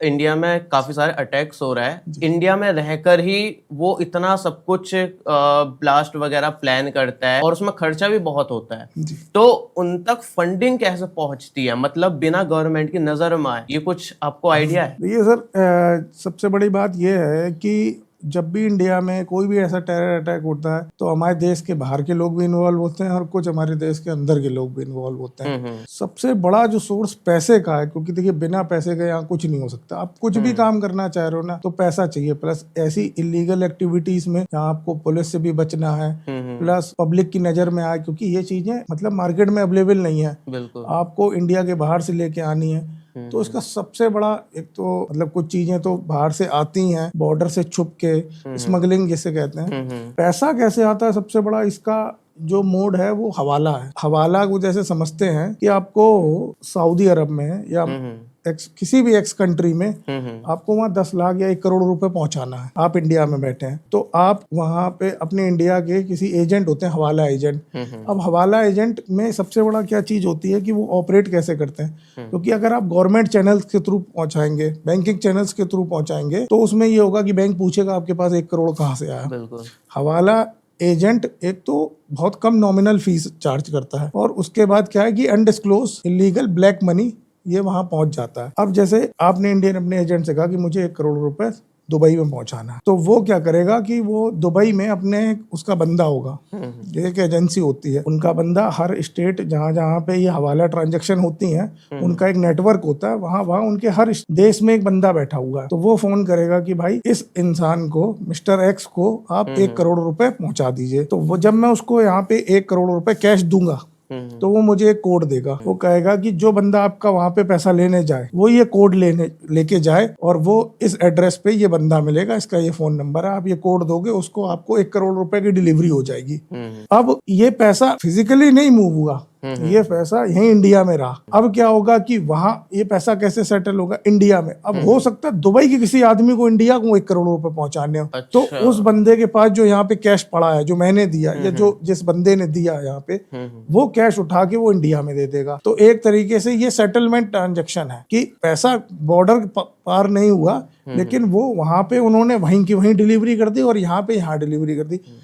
India में काफी सारे अटैक्स हो रहा है, इंडिया में रहकर ही वो इतना सब कुछ ब्लास्ट वगैरह प्लान करता है और उसमें खर्चा भी बहुत होता है, तो उन तक फंडिंग कैसे पहुंचती है, मतलब बिना गवर्नमेंट की नजर में आए, ये कुछ आपको आइडिया है? देखिए सर, सबसे बड़ी बात यह है कि जब भी इंडिया में कोई भी ऐसा टेरर अटैक होता है तो हमारे देश के बाहर के लोग भी इन्वॉल्व होते हैं और कुछ हमारे देश के अंदर के लोग भी इन्वॉल्व होते हैं। सबसे बड़ा जो सोर्स पैसे का है, क्योंकि देखिए बिना पैसे के यहाँ कुछ नहीं हो सकता। आप कुछ भी काम करना चाह रहे हो ना तो पैसा चाहिए, प्लस ऐसी इलीगल एक्टिविटीज में जहाँ आपको पुलिस से भी बचना है, प्लस पब्लिक की नजर में आए, क्योंकि ये चीजें मतलब मार्केट में अवेलेबल नहीं है, आपको इंडिया के बाहर से लेके आनी है। तो इसका सबसे बड़ा एक तो मतलब कुछ चीजें तो बाहर से आती हैं, बॉर्डर से छुप के, स्मगलिंग जिसे कहते हैं। पैसा कैसे आता है, सबसे बड़ा इसका जो मोड है वो हवाला है। हवाला को जैसे समझते हैं कि आपको सऊदी अरब में या किसी भी एक्स कंट्री में आपको वहाँ 10 लाख या 1 करोड़ रुपए पहुंचाना है, आप इंडिया में बैठे हैं, तो आप वहाँ पे अपने इंडिया के किसी एजेंट होते हैं, हवाला एजेंट। अब हवाला एजेंट में सबसे बड़ा क्या चीज होती है कि वो ऑपरेट कैसे करते हैं, क्योंकि अगर आप गवर्नमेंट चैनल्स के थ्रू पहुंचाएंगे, बैंकिंग चैनल्स के थ्रू पहुंचाएंगे, तो उसमें ये होगा कि बैंक पूछेगा आपके पास 1 करोड़ कहाँ से आया। हवाला एजेंट एक तो बहुत कम नॉमिनल फीस चार्ज करता है, और उसके बाद क्या है कि अनडिस्क्लोज इलीगल ब्लैक मनी ये वहां पहुंच जाता है। अब जैसे आपने इंडियन अपने एजेंट से कहा कि मुझे 1 करोड़ रुपए दुबई में पहुंचाना है, तो वो क्या करेगा कि वो दुबई में अपने उसका बंदा होगा, एक एजेंसी होती है, उनका बंदा हर स्टेट जहां जहां पे ये हवाला ट्रांजैक्शन होती हैं, उनका एक नेटवर्क होता है, वहां उनके हर देश में एक बंदा बैठा हुआ है। तो वो फोन करेगा कि भाई इस इंसान को, मिस्टर एक्स को आप 1 करोड़ रुपए पहुंचा दीजिए। तो वो जब मैं उसको यहाँ पे 1 करोड़ रुपए कैश दूंगा तो वो मुझे एक कोड देगा, वो कहेगा कि जो बंदा आपका वहां पे पैसा लेने जाए वो ये कोड लेके जाए, और वो इस एड्रेस पे ये बंदा मिलेगा, इसका ये फोन नंबर है, आप ये कोड दोगे उसको, आपको 1 करोड़ रुपए की डिलीवरी हो जाएगी। अब ये पैसा फिजिकली नहीं मूव हुआ, ये पैसा यहीं इंडिया में रहा। अब क्या होगा कि वहां ये पैसा कैसे सेटल होगा, इंडिया में। अब हो सकता है दुबई के किसी आदमी को इंडिया को 1 करोड़ रुपए पहुंचाने हो, तो उस बंदे के पास जो यहाँ पे कैश पड़ा है, जो मैंने दिया या जो जिस बंदे ने दिया यहाँ पे, वो कैश उठा के वो इंडिया में दे देगा। तो एक तरीके से ये सेटलमेंट ट्रांजेक्शन है कि पैसा बॉर्डर पार नहीं हुआ, लेकिन वो वहां पे उन्होंने वहीं की वहीं डिलीवरी कर दी और यहाँ पे यहाँ डिलीवरी कर दी।